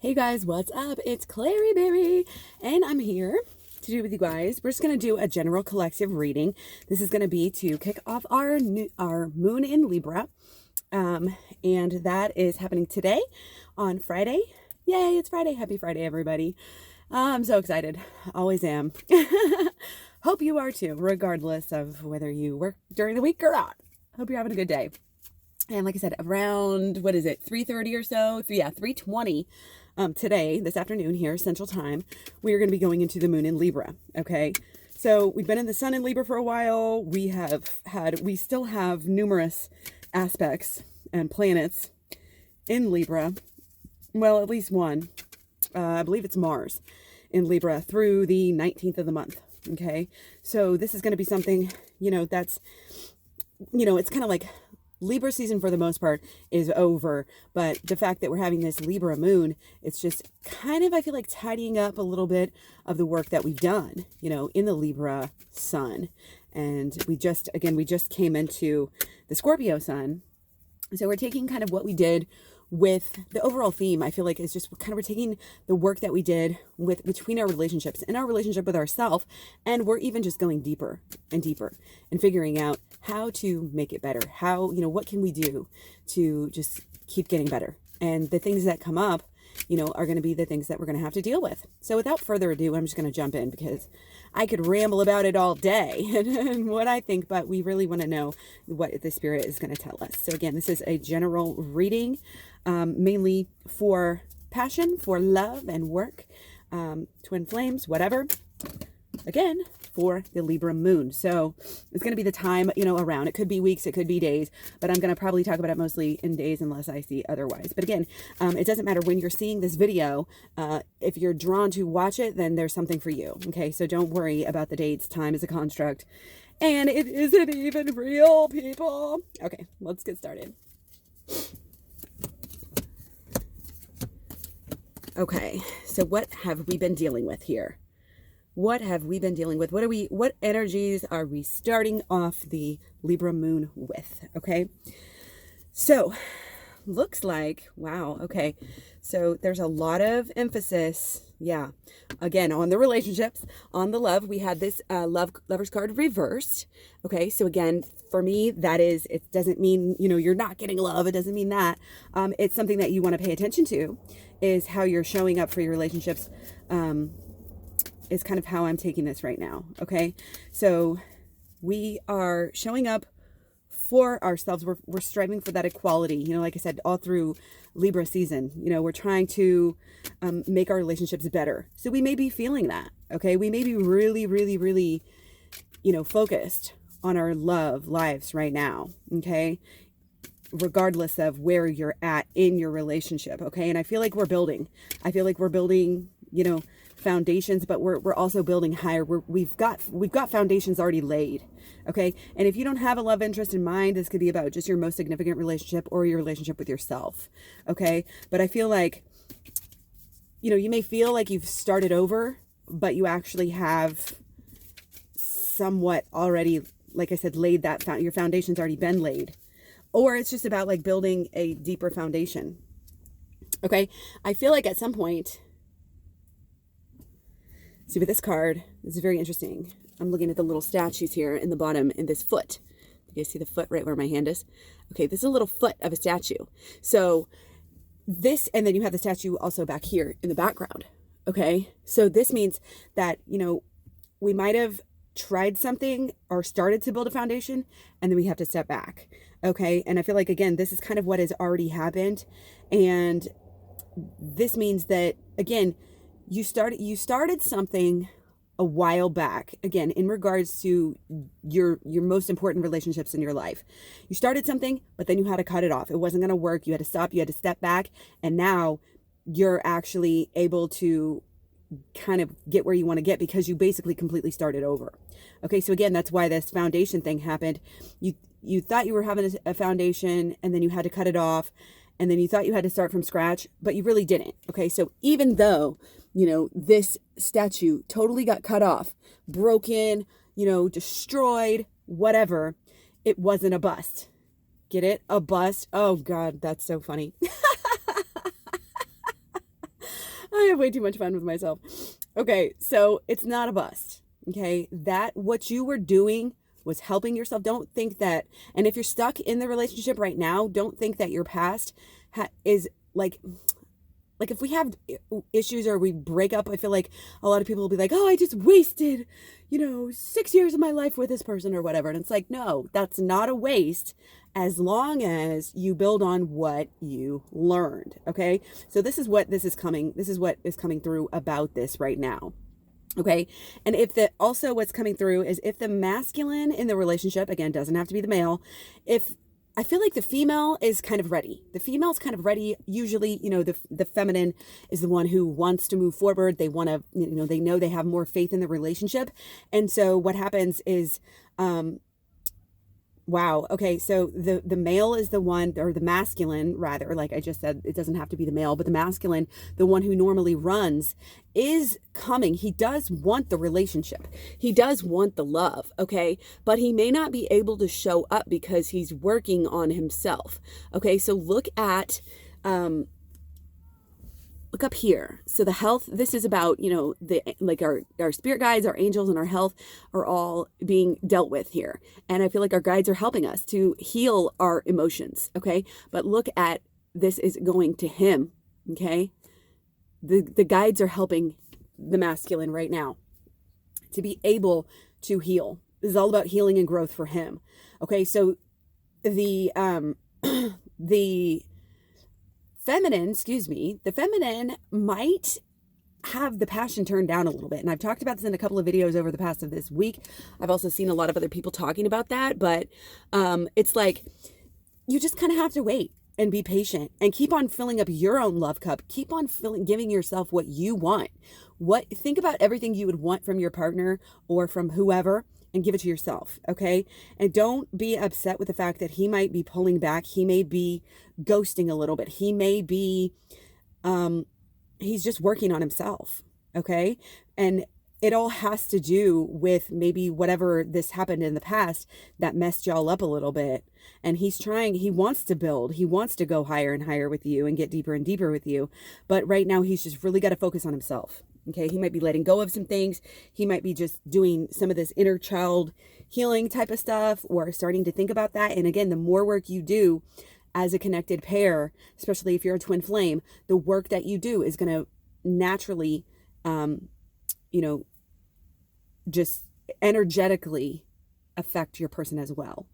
Hey guys, what's up? It's KlaireeBerry, and I'm here to do with you guys. We're just going to do a general collective reading. This is going to be to kick off our moon in Libra, and that is happening today on Friday. Yay, it's Friday. Happy Friday, everybody. I'm so excited. Always am. Hope you are too, regardless of whether you work during the week or not. Hope you're having a good day. And like I said, around, 3:30 or so? 3:20 today, this afternoon here, Central Time, we are going to be going into the moon in Libra, okay? So we've been in the sun in Libra for a while. We still have numerous aspects and planets in Libra. Well, at least one. I believe it's Mars in Libra through the 19th of the month, okay? So this is going to be something, that's, it's kind of like Libra season for the most part is over, but the fact that we're having this Libra moon, it's just kind of, I feel like, tidying up a little bit of the work that we've done, in the Libra sun. And we just came into the Scorpio sun. So we're taking kind of what we did with the overall theme. I feel like it's just kind of, we're taking the work that we did between our relationships and our relationship with ourselves, and we're even just going deeper and deeper and figuring out how to make it better. How, what can we do to just keep getting better? And the things that come up, are going to be the things that we're going to have to deal with. So without further ado, I'm just going to jump in because I could ramble about it all day and what I think, but we really want to know what the spirit is going to tell us. So again, this is a general reading, mainly for passion, for love and work, twin flames, whatever. Again, for the Libra moon. So it's going to be the time, around. It could be weeks, it could be days, but I'm going to probably talk about it mostly in days unless I see otherwise. But again, it doesn't matter when you're seeing this video. If you're drawn to watch it, then there's something for you. Okay, so don't worry about the dates. Time is a construct, and it isn't even real, people. Okay, let's get started. Okay, so what have we been dealing with here? What have we been dealing with? What energies are we starting off the Libra moon with? Okay. So looks like, wow. Okay. So there's a lot of emphasis. Yeah. Again, on the relationships, on the love. We had this lover's card reversed. Okay. So again, for me, it doesn't mean, you're not getting love. It doesn't mean that. It's something that you want to pay attention to, is how you're showing up for your relationships. Is kind of how I'm taking this right now. Okay. So we are showing up for ourselves. We're striving for that equality, like I said, all through Libra season. We're trying to make our relationships better. So we may be feeling that. Okay. We may be really, really, really, focused on our love lives right now. Okay. Regardless of where you're at in your relationship. Okay. And I feel like we're building, foundations, but we're also building higher. We've got foundations already laid. Okay. And if you don't have a love interest in mind, this could be about just your most significant relationship or your relationship with yourself. Okay. But I feel like, you may feel like you've started over, but you actually have somewhat already, like I said, laid your foundation's already been laid. Or it's just about like building a deeper foundation. Okay. I feel like at some point, see, with this card, this is very interesting. I'm looking at the little statues here in the bottom in this foot. You guys see the foot right where my hand is? Okay, this is a little foot of a statue. So this, and then you have the statue also back here in the background. Okay, so this means that, we might have tried something or started to build a foundation, and then we have to step back. Okay, and I feel like, again, this is kind of what has already happened. And this means that, again, you started something a while back, again, in regards to your most important relationships in your life. You started something, but then you had to cut it off. It wasn't going to work. You had to stop. You had to step back. And now you're actually able to kind of get where you want to get because you basically completely started over. Okay. So again, that's why this foundation thing happened. You thought you were having a foundation, and then you had to cut it off. And then you thought you had to start from scratch, but you really didn't. Okay. So even though, this statue totally got cut off, broken, destroyed, whatever, it wasn't a bust. Get it? A bust. Oh God, that's so funny. have way too much fun with myself. Okay, so it's not a bust. Okay, that what you were doing was helping yourself. Don't think that, and if you're stuck in the relationship right now, don't think that your past is like if we have issues or we break up, I feel like a lot of people will be like, oh, I just wasted, 6 years of my life with this person or whatever. And it's like, no, that's not a waste as long as you build on what you learned. Okay. So this is what is coming through about this right now. Okay. And also what's coming through is if the masculine in the relationship, again, doesn't have to be the male, if I feel like the female is kind of ready. The female's kind of ready. Usually, the feminine is the one who wants to move forward. They want to, they know they have more faith in the relationship. And so what happens is, wow. Okay. So the male is the one, or the masculine rather, like I just said, it doesn't have to be the male, but the masculine, the one who normally runs, is coming. He does want the relationship. He does want the love. Okay. But he may not be able to show up because he's working on himself. Okay. So look up here. So the health, this is about, our spirit guides, our angels, and our health are all being dealt with here. And I feel like our guides are helping us to heal our emotions. Okay. But look at, this is going to him. Okay. The guides are helping the masculine right now to be able to heal. This is all about healing and growth for him. Okay. So the feminine might have the passion turned down a little bit. And I've talked about this in a couple of videos over the past of this week. I've also seen a lot of other people talking about that, but it's like, you just kind of have to wait and be patient and keep on filling up your own love cup. Keep on giving yourself what you want. Think about everything you would want from your partner or from whoever, and give it to yourself. Okay. And don't be upset with the fact that he might be pulling back. He may be ghosting a little bit. He may be, he's just working on himself. Okay. And it all has to do with maybe whatever this happened in the past that messed y'all up a little bit. And he wants to build, he wants to go higher and higher with you and get deeper and deeper with you. But right now he's just really got to focus on himself. Okay. He might be letting go of some things. He might be just doing some of this inner child healing type of stuff, or starting to think about that. And again, the more work you do as a connected pair, especially if you're a twin flame, the work that you do is going to naturally, just energetically affect your person as well.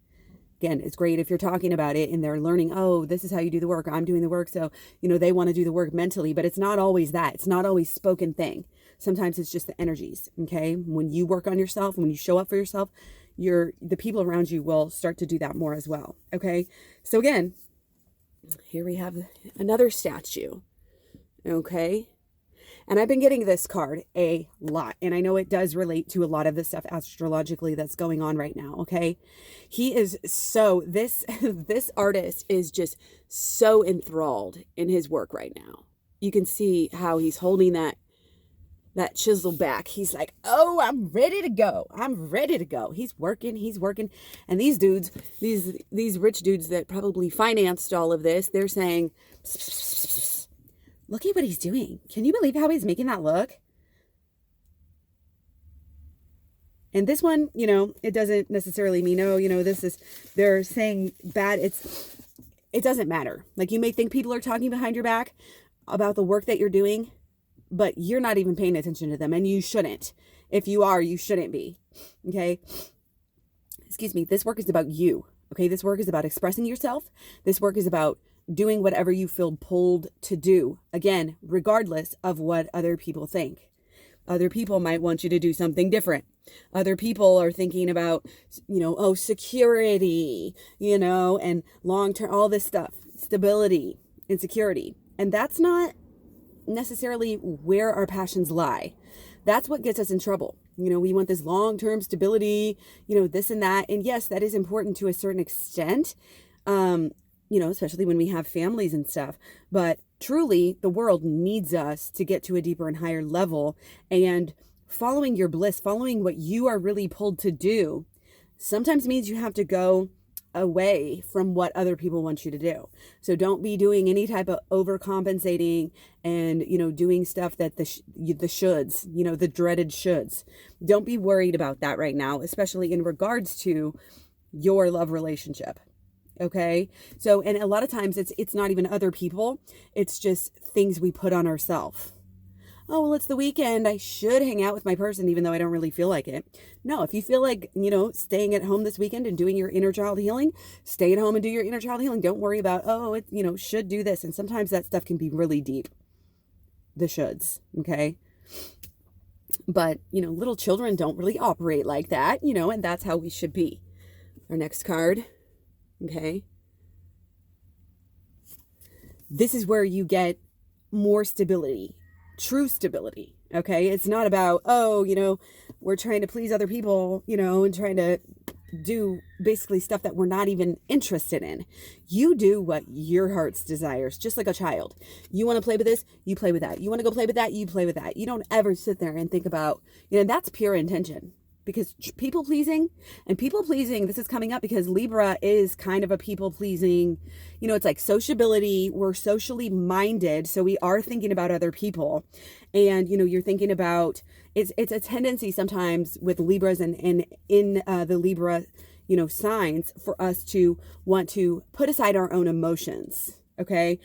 Again, it's great if you're talking about it and they're learning, oh, this is how you do the work. I'm doing the work. So, they want to do the work mentally, but it's not always that. It's not always spoken thing. Sometimes it's just the energies. Okay. When you work on yourself, when you show up for yourself, the people around you will start to do that more as well. Okay. So again, here we have another statue. Okay. And I've been getting this card a lot. And I know it does relate to a lot of the stuff astrologically that's going on right now. Okay. He is this artist is just so enthralled in his work right now. You can see how he's holding that chisel back. He's like, oh, I'm ready to go. I'm ready to go. He's working. And these dudes, these rich dudes that probably financed all of this, they're saying, look at what he's doing. Can you believe how he's making that look? And this one, it doesn't necessarily mean, they're saying bad. It doesn't matter. Like, you may think people are talking behind your back about the work that you're doing, but you're not even paying attention to them, and you shouldn't. If you are, you shouldn't be. Okay. Excuse me. This work is about you. Okay. This work is about expressing yourself. This work is about doing whatever you feel pulled to do. Again, regardless of what other people think. Other people might want you to do something different. Other people are thinking about, security, and long-term, all this stuff, stability and security. And that's not necessarily where our passions lie. That's what gets us in trouble. We want this long-term stability, this and that. And yes, that is important to a certain extent. Especially when we have families and stuff. But truly, the world needs us to get to a deeper and higher level. And following your bliss, following what you are really pulled to do, sometimes means you have to go away from what other people want you to do. So don't be doing any type of overcompensating and, doing stuff that the shoulds, the dreaded shoulds. Don't be worried about that right now, especially in regards to your love relationship. Okay. So, and a lot of times it's not even other people. It's just things we put on ourselves. Oh, well, it's the weekend. I should hang out with my person, even though I don't really feel like it. No, if you feel like, staying at home this weekend and doing your inner child healing, stay at home and do your inner child healing. Don't worry about, should do this. And sometimes that stuff can be really deep. The shoulds. Okay. But, little children don't really operate like that, and that's how we should be. Our next card. Okay. This is where you get more stability. True stability. Okay. It's not about, we're trying to please other people, and trying to do basically stuff that we're not even interested in. You do what your heart's desires, just like a child. You want to play with this, you play with that. You want to go play with that, you play with that. You don't ever sit there and think about, that's pure intention. Because people pleasing, this is coming up because Libra is kind of a people pleasing, it's like sociability. We're socially minded. So we are thinking about other people, and, you're thinking about, it's a tendency sometimes with Libras and in the Libra, signs for us to want to put aside our own emotions. Okay.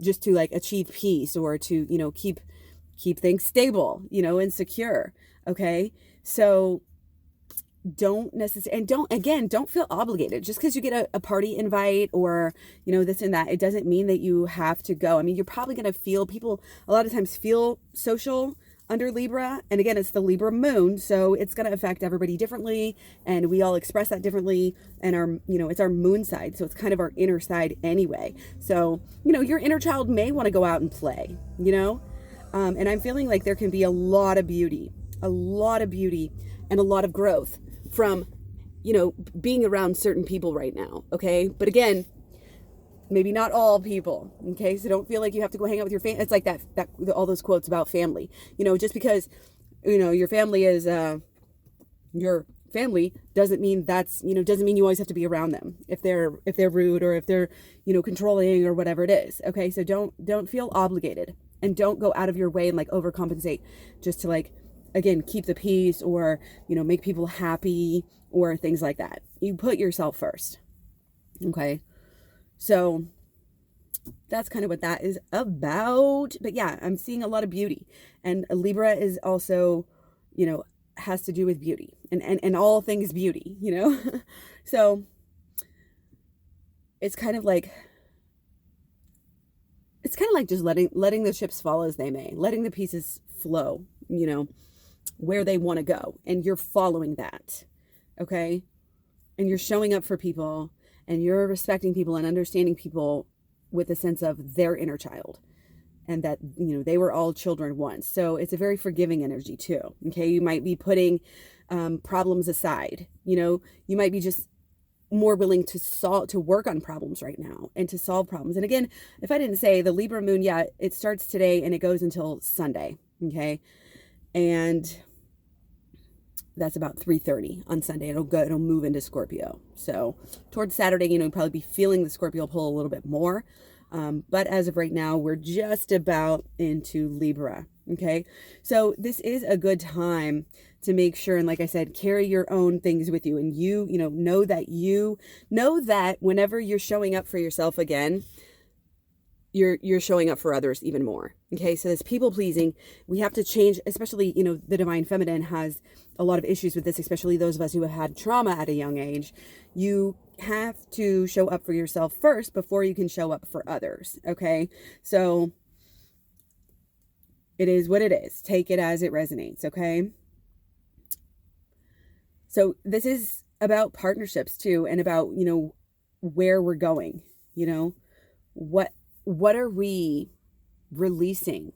Just to like achieve peace or to, keep things stable, and secure. Okay. So don't feel obligated just because you get a party invite or, this and that. It doesn't mean that you have to go. I mean, you're probably going to feel, people a lot of times feel social under Libra. And again, it's the Libra moon. So it's going to affect everybody differently. And we all express that differently. And it's our moon side. So it's kind of our inner side anyway. So, your inner child may want to go out and play, and I'm feeling like there can be a lot of beauty and a lot of growth from, being around certain people right now. Okay. But again, maybe not all people. Okay. So don't feel like you have to go hang out with your family. It's like that all those quotes about family, just because, your family is, your family doesn't mean doesn't mean you always have to be around them if they're rude or if they're, controlling or whatever it is. Okay. So don't feel obligated and don't go out of your way and like overcompensate just to like, again, keep the peace or, make people happy or things like that. You put yourself first. Okay. So that's kind of what that is about. But yeah, I'm seeing a lot of beauty, and Libra is also, has to do with beauty and all things beauty, so it's kind of like just letting the chips fall as they may, letting the pieces flow, where they want to go, and you're following that. Okay. And you're showing up for people, and you're respecting people and understanding people with a sense of their inner child, and that, they were all children once. So it's a very forgiving energy too. Okay. You might be putting problems aside, you might be just more willing to work on problems right now and to solve problems. And again, if I didn't say, the Libra moon, it starts today and it goes until Sunday. Okay. And that's about 3:30 on Sunday. It'll move into Scorpio. So towards Saturday, you'll probably be feeling the Scorpio pull a little bit more. But as of right now, we're just about into Libra. Okay. So this is a good time to make sure. And like I said, carry your own things with you, and know that whenever you're showing up for yourself again, you're showing up for others even more. Okay. So this people pleasing, we have to change, especially, the divine feminine has a lot of issues with this, especially those of us who have had trauma at a young age. You have to show up for yourself first before you can show up for others. Okay. So it is what it is. Take it as it resonates. Okay. So this is about partnerships too, and about, where we're going, what are we releasing?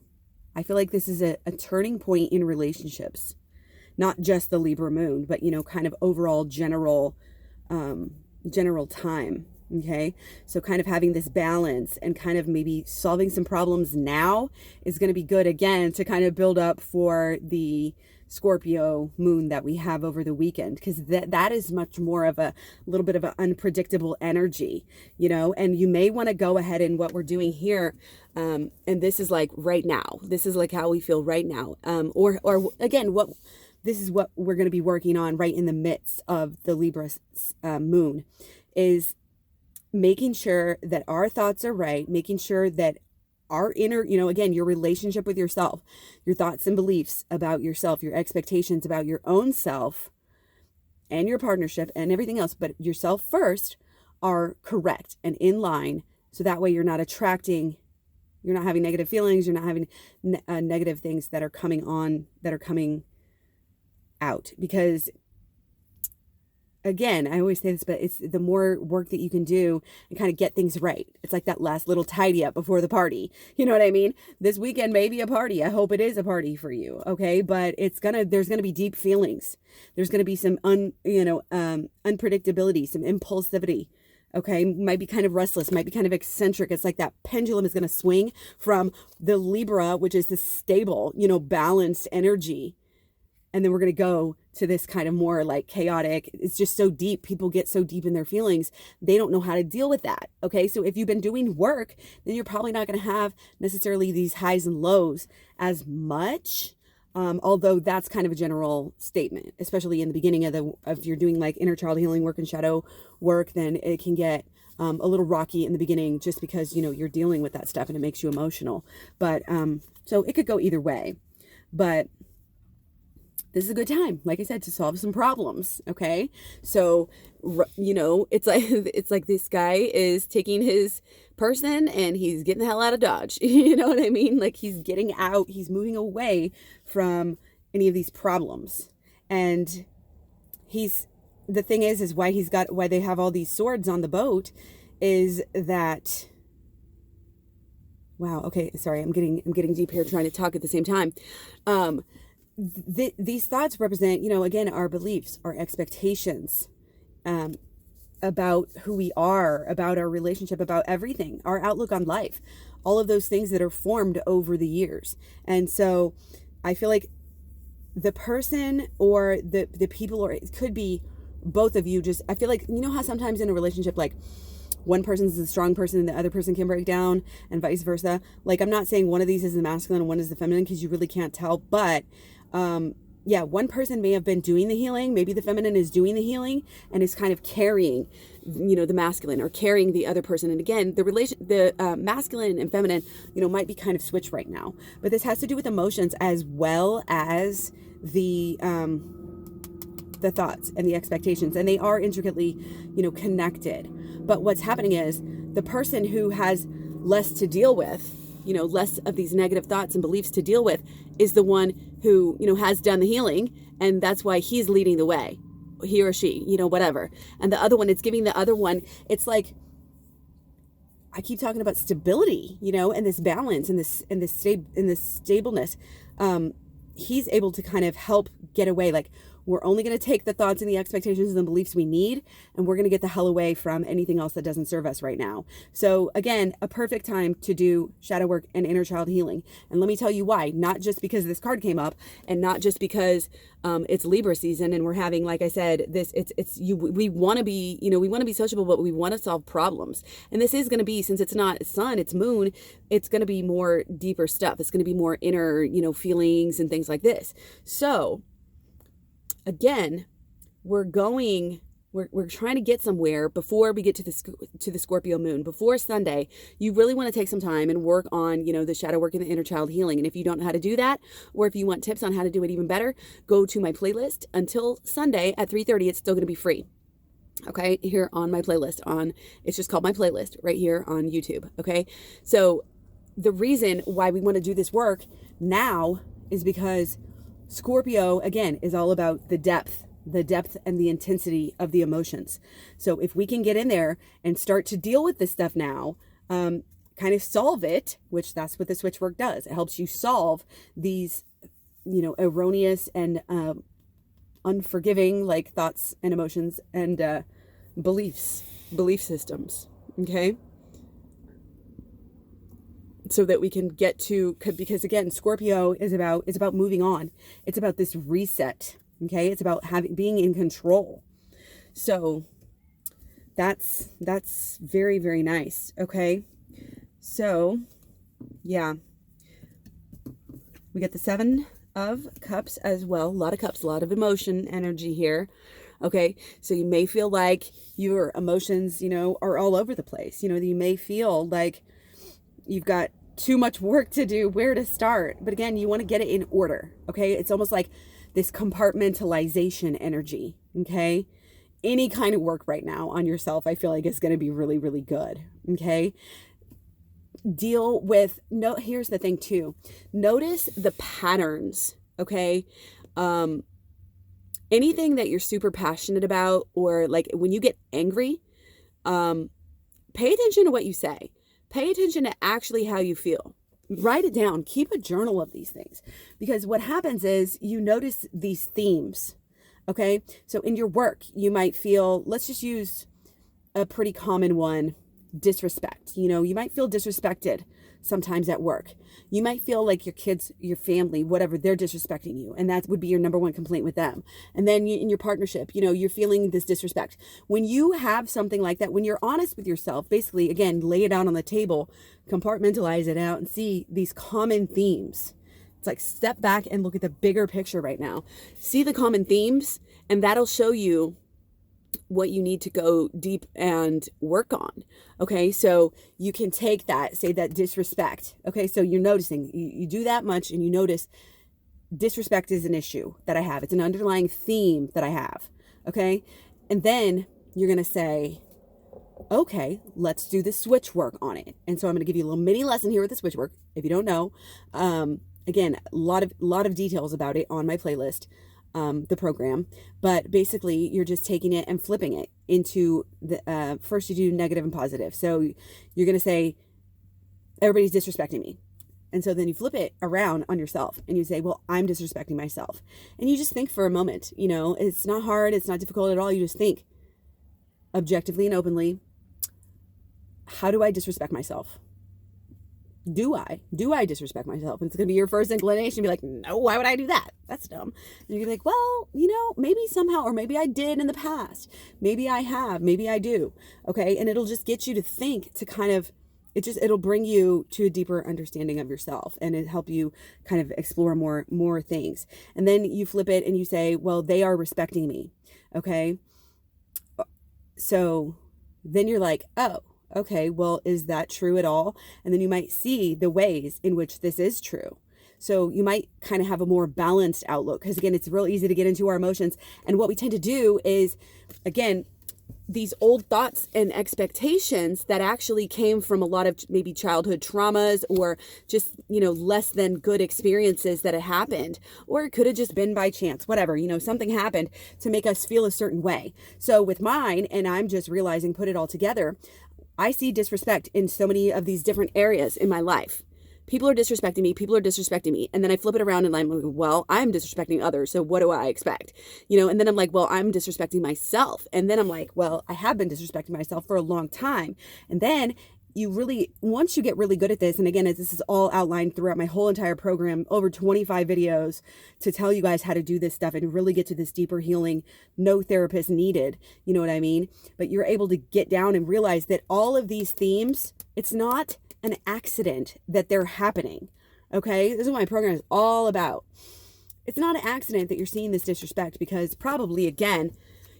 I feel like this is a turning point in relationships, not just the Libra moon, but, kind of overall general time. Okay. So kind of having this balance and kind of maybe solving some problems now is going to be good again to kind of build up for the Scorpio moon that we have over the weekend, because that is much more of a little bit of an unpredictable energy, and you may want to go ahead and what we're doing here. And this is like right now, this is like how we feel right now. Or again, this is what we're going to be working on right in the midst of the Libra moon, is making sure that our thoughts are right, making sure that our inner, again, your relationship with yourself, your thoughts and beliefs about yourself, your expectations about your own self and your partnership and everything else, but yourself first, are correct and in line. So that way you're not having negative feelings, you're not having negative things that are coming out. Because again, I always say this, but it's the more work that you can do and kind of get things right. It's like that last little tidy up before the party. You know what I mean? This weekend may be a party. I hope it is a party for you. Okay. But there's going to be deep feelings. There's going to be some unpredictability, some impulsivity. Okay. Might be kind of restless, might be kind of eccentric. It's like that pendulum is going to swing from the Libra, which is the stable, balanced energy. And then we're going to go to this kind of more like chaotic. It's just so deep. People get so deep in their feelings. They don't know how to deal with that. Okay. So if you've been doing work, then you're probably not going to have necessarily these highs and lows as much. Although that's kind of a general statement, especially in the beginning if you're doing like inner child healing work and shadow work, then it can get a little rocky in the beginning just because, you're dealing with that stuff and it makes you emotional. But so it could go either way. But this is a good time, like I said, to solve some problems. Okay. So, it's like this guy is taking his person and he's getting the hell out of Dodge. You know what I mean? Like he's getting out, he's moving away from any of these problems. And the thing is why they have all these swords on the boat is that, wow. Okay. Sorry. I'm getting deep here trying to talk at the same time. These thoughts represent, again, our beliefs, our expectations, about who we are, about our relationship, about everything, our outlook on life, all of those things that are formed over the years. And so I feel like the person or the people, or it could be both of you, I feel like, how sometimes in a relationship, like one person's the strong person and the other person can break down and vice versa. Like, I'm not saying one of these is the masculine and one is the feminine, because you really can't tell, but one person may have been doing the healing. Maybe the feminine is doing the healing and is kind of carrying, the masculine, or carrying the other person. And again, the masculine and feminine, might be kind of switched right now, but this has to do with emotions as well as the thoughts and the expectations, and they are intricately, connected. But what's happening is the person who has less to deal with, less of these negative thoughts and beliefs to deal with, is the one who, has done the healing. And that's why he's leading the way, he or she, whatever. And the other one, it's giving the other one, it's like, I keep talking about stability, and this balance and this stableness. He's able to kind of help get away. Like, we're only going to take the thoughts and the expectations and the beliefs we need, and we're going to get the hell away from anything else that doesn't serve us right now. So again, a perfect time to do shadow work and inner child healing. And let me tell you why. Not just because this card came up, and not just because it's Libra season and we're having, like I said, we want to be, we want to be sociable, but we want to solve problems. And this is going to be, since it's not sun, it's moon, it's going to be more deeper stuff. It's going to be more inner, feelings and things like this. So again, we're trying to get somewhere before we get to the Scorpio moon, before Sunday. You really want to take some time and work on, the shadow work and the inner child healing. And if you don't know how to do that, or if you want tips on how to do it even better, go to my playlist until Sunday at 3:30. It's still going to be free. Okay. Here on my playlist it's just called my playlist right here on YouTube. Okay. So the reason why we want to do this work now is because Scorpio, again, is all about the depth and the intensity of the emotions. So if we can get in there and start to deal with this stuff now, kind of solve it, which that's what the switch work does. It helps you solve these, erroneous and unforgiving, like, thoughts and emotions and belief systems. Okay. so that we can get to, because again, Scorpio is about moving on. It's about this reset. Okay. It's about being in control. So that's very, very nice. Okay. So yeah, we get the 7 of Cups as well. A lot of cups, a lot of emotion energy here. Okay. So you may feel like your emotions, are all over the place. You may feel like you've got too much work to do, where to start. But again, you want to get it in order. Okay. It's almost like this compartmentalization energy. Okay. Any kind of work right now on yourself, I feel like is going to be really, really good. Okay. Deal with, here's the thing too. Notice the patterns. Okay. Anything that you're super passionate about, or like when you get angry, pay attention to what you say. Pay attention to actually how you feel. Write it down. Keep a journal of these things, because what happens is you notice these themes. Okay. So in your work, you might feel, let's just use a pretty common one, disrespect. You might feel disrespected sometimes at work. You might feel like your kids, your family, whatever, they're disrespecting you. And that would be your number one complaint with them. And then in your partnership, you're feeling this disrespect. When you have something like that, when you're honest with yourself, basically, again, lay it out on the table, compartmentalize it out and see these common themes. It's like step back and look at the bigger picture right now. See the common themes, and that'll show you what you need to go deep and work on. Okay. So you can take that, say that disrespect. Okay. So you're noticing, you do that much and you notice disrespect is an issue that I have. It's an underlying theme that I have. Okay. And then you're going to say, okay, let's do the switch work on it. And so I'm going to give you a little mini lesson here with the switch work. If you don't know, again, a lot of details about it on my playlist. The program, but basically you're just taking it and flipping it into the, first you do negative and positive. So you're going to say, everybody's disrespecting me. And so then you flip it around on yourself and you say, well, I'm disrespecting myself. And you just think for a moment, it's not hard. It's not difficult at all. You just think objectively and openly, how do I disrespect myself? Do I disrespect myself? And it's going to be your first inclination to be like, no, why would I do that? That's dumb. And you're like, well, maybe somehow, or maybe I did in the past. Maybe I have, maybe I do. Okay. And it'll just get you to think, to kind of, it'll bring you to a deeper understanding of yourself, and it help you kind of explore more things. And then you flip it and you say, well, they are respecting me. Okay. So then you're like, oh, okay, well, is that true at all? And then you might see the ways in which this is true. So you might kind of have a more balanced outlook, because again, it's real easy to get into our emotions. And what we tend to do is, again, these old thoughts and expectations that actually came from a lot of maybe childhood traumas, or just, less than good experiences that had happened, or it could have just been by chance, whatever, something happened to make us feel a certain way. So with mine, and I'm just realizing, put it all together, I see disrespect in so many of these different areas in my life. People are disrespecting me. And then I flip it around and I'm like, well, I'm disrespecting others. So what do I expect? And then I'm like, well, I'm disrespecting myself. And then I'm like, well, I have been disrespecting myself for a long time. And then once you get really good at this, and again, this is all outlined throughout my whole entire program, over 25 videos to tell you guys how to do this stuff and really get to this deeper healing, no therapist needed, you know what I mean? But you're able to get down and realize that all of these themes, it's not an accident that they're happening. Okay. This is what my program is all about. It's not an accident that you're seeing this disrespect, because probably, again,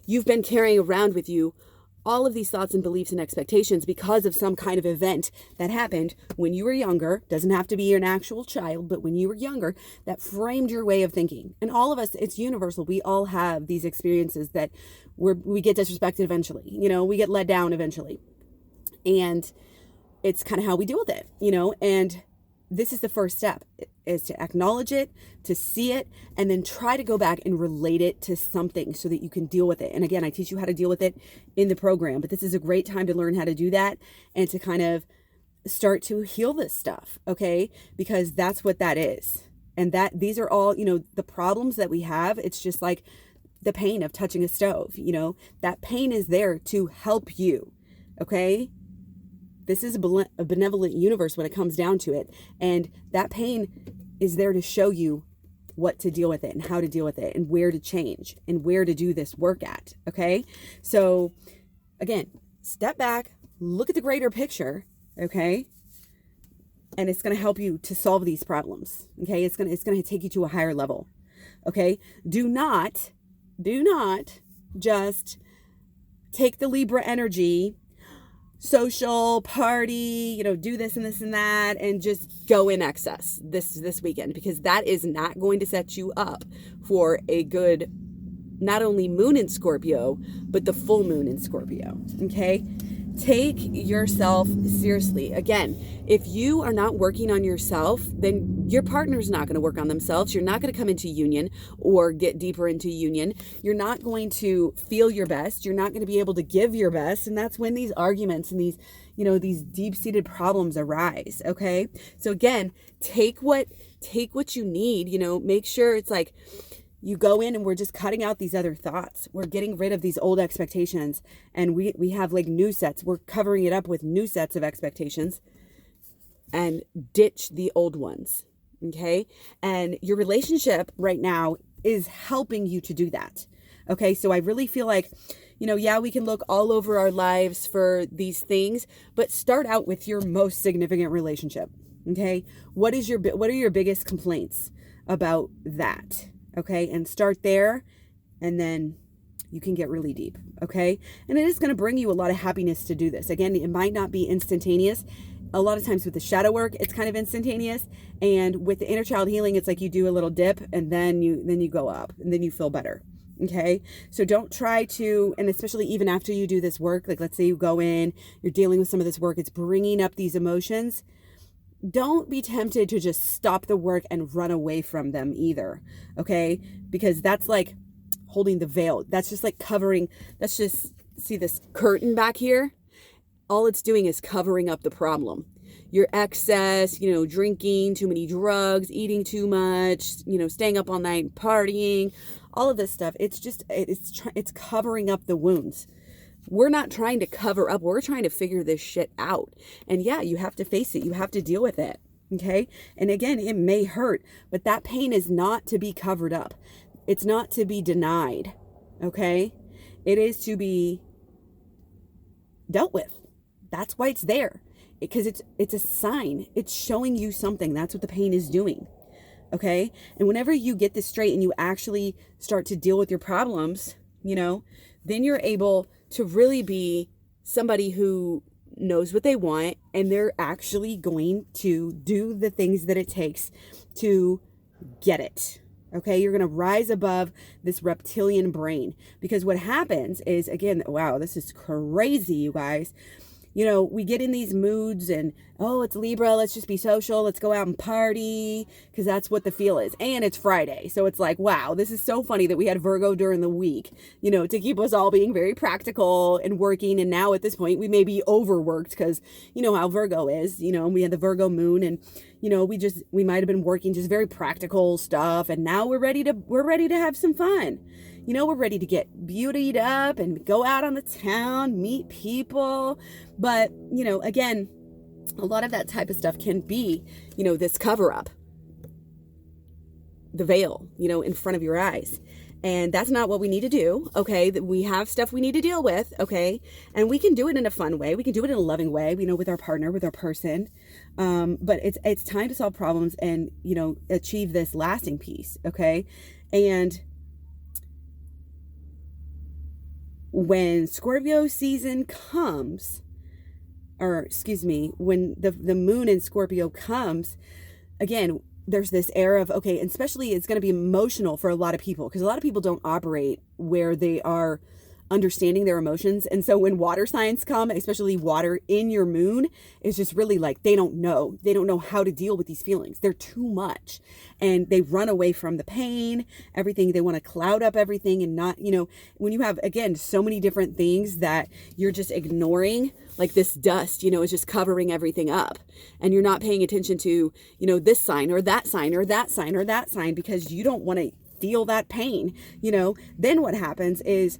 you've been carrying around with you all of these thoughts and beliefs and expectations because of some kind of event that happened when you were younger. Doesn't have to be an actual child, but when you were younger, that framed your way of thinking. And all of us, it's universal. We all have these experiences that we get disrespected eventually. We get let down eventually. And it's kind of how we deal with it, and this is the first step, is to acknowledge it, to see it, and then try to go back and relate it to something so that you can deal with it. And again, I teach you how to deal with it in the program, but this is a great time to learn how to do that and to kind of start to heal this stuff. Okay. Because that's what that is. And these are all, the problems that we have. It's just like the pain of touching a stove, that pain is there to help you. Okay. This is a benevolent universe when it comes down to it. And that pain is there to show you what to deal with it and how to deal with it and where to change and where to do this work at. Okay. So again, step back, look at the greater picture. Okay. And it's going to help you to solve these problems. Okay. It's going to take you to a higher level. Okay. Do not just take the Libra energy, social, party, do this and this and that, and just go in excess this weekend, because that is not going to set you up for a good, not only moon in Scorpio, but the full moon in Scorpio. Okay. Take yourself seriously. Again, if you are not working on yourself, then your partner's not going to work on themselves. You're not going to come into union or get deeper into union. You're not going to feel your best. You're not going to be able to give your best. And that's when these arguments and these deep-seated problems arise. Okay. So again, take what you need, make sure it's like, you go in and we're just cutting out these other thoughts. We're getting rid of these old expectations, and we have like new sets. We're covering it up with new sets of expectations and ditch the old ones. Okay. And your relationship right now is helping you to do that. Okay. So I really feel like, yeah, we can look all over our lives for these things, but start out with your most significant relationship. Okay. What are your biggest complaints about that? Okay. And start there, and then you can get really deep. Okay. And it is going to bring you a lot of happiness to do this. Again, it might not be instantaneous. A lot of times with the shadow work, it's kind of instantaneous. And with the inner child healing, it's like you do a little dip and then you go up and then you feel better. Okay. So don't try to, and especially even after you do this work, like let's say you go in, you're dealing with some of this work, it's bringing up these emotions. Don't be tempted to just stop the work and run away from them either. Okay. Because that's like holding the veil. That's just like covering. That's just, see this curtain back here? All it's doing is covering up the problem. Your excess, drinking too many drugs, eating too much, staying up all night, partying, all of this stuff. It's just, it's covering up the wounds. We're not trying to cover up. We're trying to figure this shit out. And yeah, you have to face it. You have to deal with it. Okay. And again, it may hurt, but that pain is not to be covered up. It's not to be denied. Okay. It is to be dealt with. That's why it's there, because it's a sign. It's showing you something. That's what the pain is doing. Okay. And whenever you get this straight and you actually start to deal with your problems, then you're able to really be somebody who knows what they want, and they're actually going to do the things that it takes to get it. Okay. You're going to rise above this reptilian brain, because what happens is, again, wow, this is crazy, you guys. We get in these moods and, oh, it's Libra, let's just be social, let's go out and party, because that's what the feel is. And it's Friday. So it's like, wow, this is so funny that we had Virgo during the week, to keep us all being very practical and working. And now at this point, we may be overworked because, how Virgo is, we had the Virgo moon, and, we might have been working just very practical stuff. And now we're ready to have some fun. We're ready to get beautied up and go out on the town, meet people. But, again, a lot of that type of stuff can be, this cover up, the veil, in front of your eyes. And that's not what we need to do. Okay. That we have stuff we need to deal with. Okay. And we can do it in a fun way. We can do it in a loving way, with our partner, with our person. But it's time to solve problems and, achieve this lasting peace. Okay. And when Scorpio season comes, when the moon in Scorpio comes, again, there's this air of, okay, and especially it's going to be emotional for a lot of people, because a lot of people don't operate where they are understanding their emotions. And so when water signs come, especially water in your moon, it's just really like, they don't know how to deal with these feelings. They're too much, and they run away from the pain, everything. They want to cloud up everything, and not, when you have, again, so many different things that you're just ignoring, like this dust, is just covering everything up, and you're not paying attention to, this sign or that sign or that sign or that sign, because you don't want to feel that pain. Then what happens is,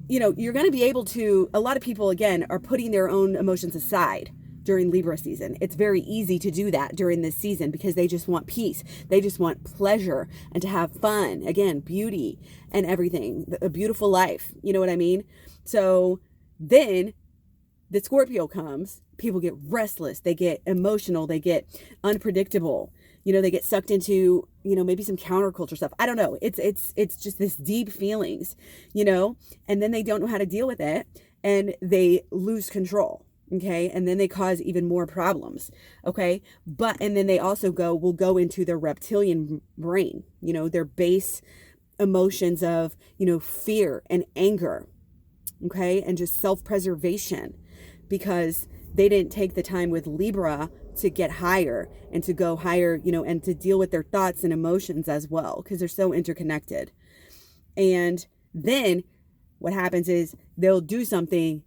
you're going to be able to, a lot of people, again, are putting their own emotions aside during Libra season. It's very easy to do that during this season because they just want peace. They just want pleasure and to have fun. Again, beauty and everything, a beautiful life. You know what I mean? So then the Scorpio comes, people get restless, they get emotional, they get unpredictable. They get sucked into, maybe some counterculture stuff. I don't know. It's just this deep feelings, and then they don't know how to deal with it and they lose control. Okay. And then they cause even more problems. Okay. And then they also will go into their reptilian brain, their base emotions of, fear and anger. Okay. And just self-preservation because they didn't take the time with Libra to get higher and to go higher, and to deal with their thoughts and emotions as well, because they're so interconnected. And then what happens is they'll do something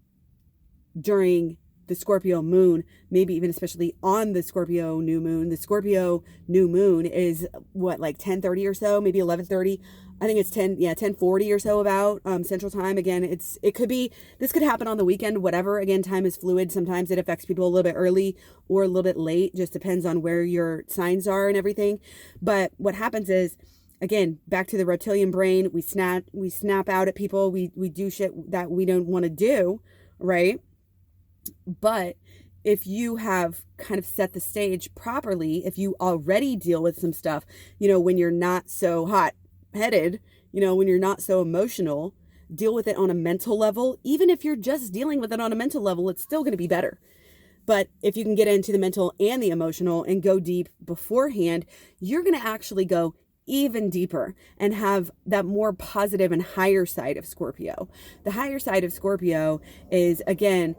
during the Scorpio moon, maybe even especially on the Scorpio new moon. The Scorpio new moon is like 10:30 or so, maybe 11:30. I think it's 10:40 or so about Central Time. Again, this could happen on the weekend, whatever. Again, time is fluid. Sometimes it affects people a little bit early or a little bit late, just depends on where your signs are and everything. But what happens is, again, back to the reptilian brain, we snap out at people. We do shit that we don't want to do, right? But if you have kind of set the stage properly, if you already deal with some stuff, when you're not so hot-headed, when you're not so emotional, deal with it on a mental level. Even if you're just dealing with it on a mental level, it's still going to be better. But if you can get into the mental and the emotional and go deep beforehand, you're going to actually go even deeper and have that more positive and higher side of Scorpio. The higher side of Scorpio is, again,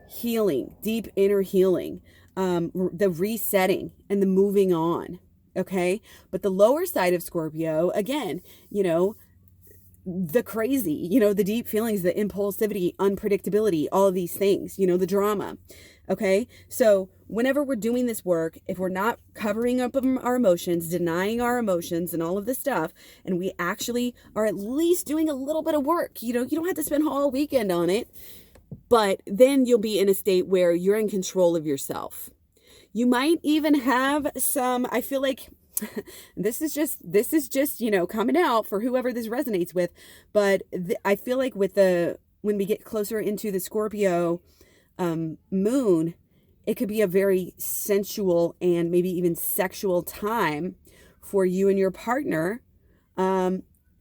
healing, deep inner healing, the resetting and the moving on. Okay. But the lower side of Scorpio, again, the crazy, the deep feelings, the impulsivity, unpredictability, all of these things, the drama. Okay. So whenever we're doing this work, if we're not covering up our emotions, denying our emotions and all of this stuff, and we actually are at least doing a little bit of work, you don't have to spend all weekend on it, but then you'll be in a state where you're in control of yourself. You might even have some, I feel like this is just, coming out for whoever this resonates with. But I feel like when we get closer into the Scorpio moon, it could be a very sensual and maybe even sexual time for you and your partner.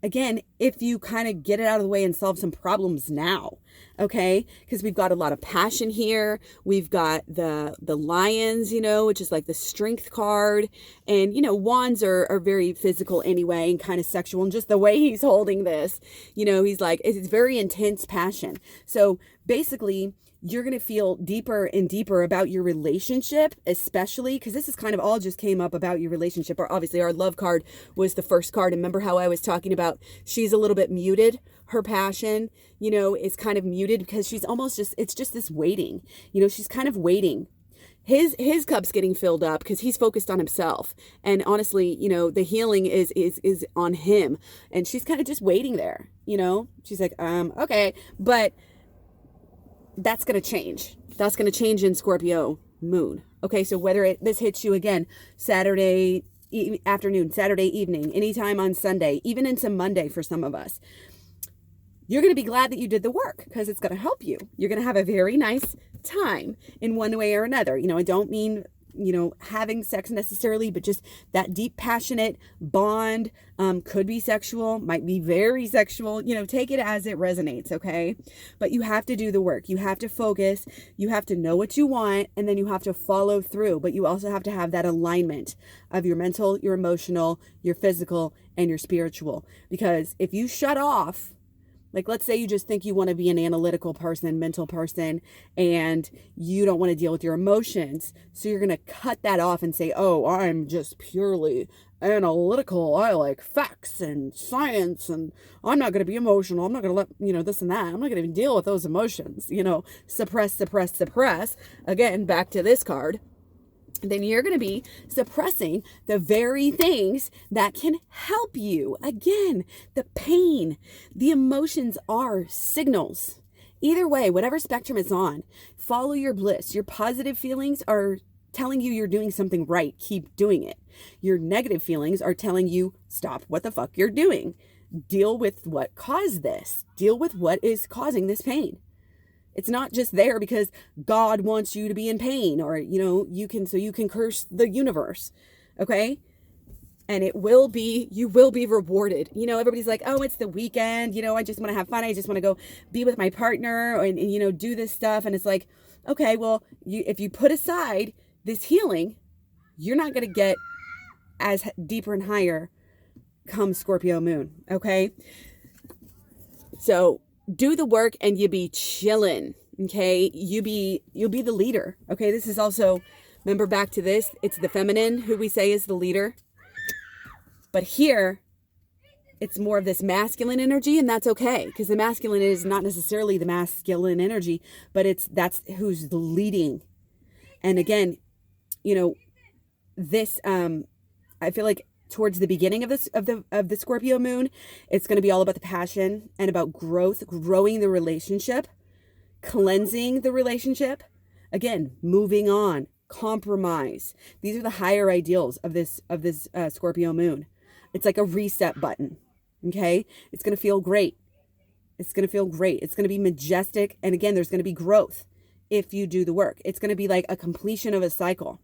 Again, if you kind of get it out of the way and solve some problems now, okay? Because we've got a lot of passion here. We've got the lions, which is like the strength card. And, wands are very physical anyway and kind of sexual. And just the way he's holding this, he's like, it's very intense passion. So basically, you're going to feel deeper and deeper about your relationship, especially because this is kind of all just came up about your relationship. Or obviously our love card was the first card. And remember how I was talking about she's a little bit muted. Her passion, is kind of muted because she's almost it's just this waiting, she's kind of waiting. His cup's getting filled up because he's focused on himself. And honestly, the healing is on him. And she's kind of just waiting there, she's like, okay, but that's going to change. That's going to change in Scorpio moon. Okay. So whether this hits you again, Saturday afternoon, Saturday evening, anytime on Sunday, even into Monday for some of us, you're going to be glad that you did the work because it's going to help you. You're going to have a very nice time in one way or another. I don't mean, having sex necessarily, but just that deep, passionate bond, could be sexual, might be very sexual, take it as it resonates. Okay. But you have to do the work. You have to focus. You have to know what you want, and then you have to follow through. But you also have to have that alignment of your mental, your emotional, your physical, and your spiritual. Because if you shut off, like, let's say you just think you want to be an analytical person, mental person, and you don't want to deal with your emotions. So you're going to cut that off and say, oh, I'm just purely analytical. I like facts and science, and I'm not going to be emotional. I'm not going to let, this and that. I'm not going to even deal with those emotions, suppress. Again, back to this card. then you're going to be suppressing the very things that can help you. Again, the pain, the emotions are signals. Either way, whatever spectrum it's on, follow your bliss. Your positive feelings are telling you you're doing something right. Keep doing it. Your negative feelings are telling you, stop what the fuck you're doing. Deal with what caused this. Deal with what is causing this pain. It's not just there because God wants you to be in pain, or, you can curse the universe. Okay. And you will be rewarded. Everybody's like, oh, it's the weekend. I just want to have fun. I just want to go be with my partner and do this stuff. And it's like, okay, well, if you put aside this healing, you're not going to get as deeper and higher come Scorpio moon. Okay. So do the work and you be chilling. Okay. You'll be the leader. Okay. This is also, remember back to this, it's the feminine who we say is the leader. But here it's more of this masculine energy, and that's okay. Because the masculine is not necessarily the masculine energy, but that's who's leading. And again, this, I feel like towards the beginning of the Scorpio moon, it's going to be all about the passion and about growth, growing the relationship, cleansing the relationship, again, moving on, compromise. These are the higher ideals of this Scorpio moon. It's like a reset button. Okay. It's going to feel great. It's going to feel great. It's going to be majestic. And again, there's going to be growth if you do the work. It's going to be like a completion of a cycle.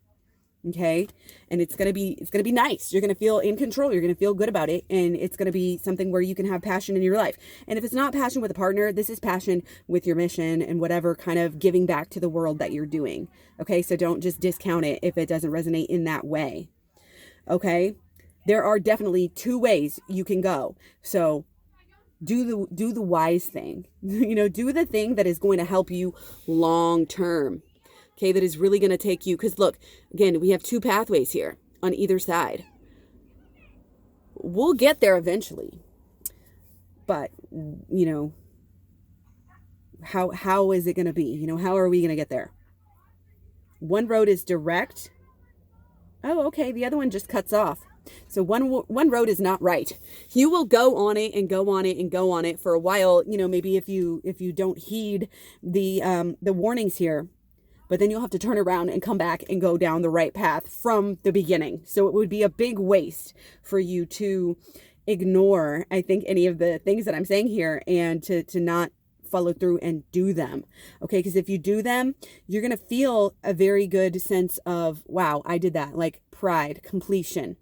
Okay. And it's going to be nice. You're going to feel in control. You're going to feel good about it. And it's going to be something where you can have passion in your life. And if it's not passion with a partner, this is passion with your mission and whatever kind of giving back to the world that you're doing. Okay. So don't just discount it if it doesn't resonate in that way. Okay. There are definitely two ways you can go. So do the wise thing, do the thing that is going to help you long term. Okay. That is really going to take you. Cause look, again, we have two pathways here on either side. We'll get there eventually, but how is it going to be? How are we going to get there? One road is direct. Oh, okay. The other one just cuts off. So one road is not right. You will go on it and go on it and go on it for a while. Maybe if you don't heed the warnings here, but then you'll have to turn around and come back and go down the right path from the beginning. So it would be a big waste for you to ignore, I think, any of the things that I'm saying here and to not follow through and do them. Okay. Because if you do them, you're going to feel a very good sense of, wow, I did that. Like pride, completion.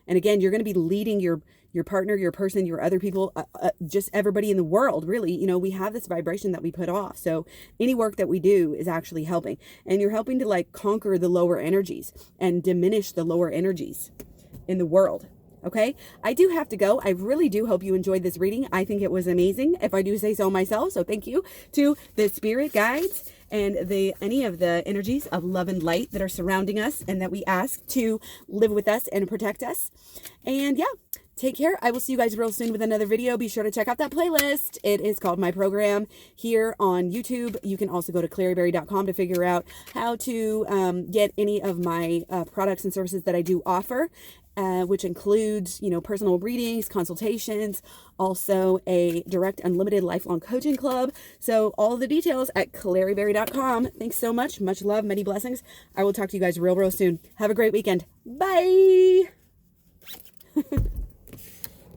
And again, you're going to be leading your partner, your person, your other people, just everybody in the world, really. We have this vibration that we put off. So any work that we do is actually helping. And you're helping to like conquer the lower energies and diminish the lower energies in the world. Okay. I do have to go. I really do hope you enjoyed this reading. I think it was amazing, if I do say so myself. So thank you to the spirit guides and any of the energies of love and light that are surrounding us and that we ask to live with us and protect us. And yeah, take care. I will see you guys real soon with another video. Be sure to check out that playlist. It is called My Program here on YouTube. You can also go to KlaireeBerry.com to figure out how to get any of my products and services that I do offer. Which includes, personal readings, consultations, also a direct unlimited lifelong coaching club. So all the details at KlaireeBerry.com. Thanks so much. Much love, many blessings. I will talk to you guys real soon. Have a great weekend. Bye.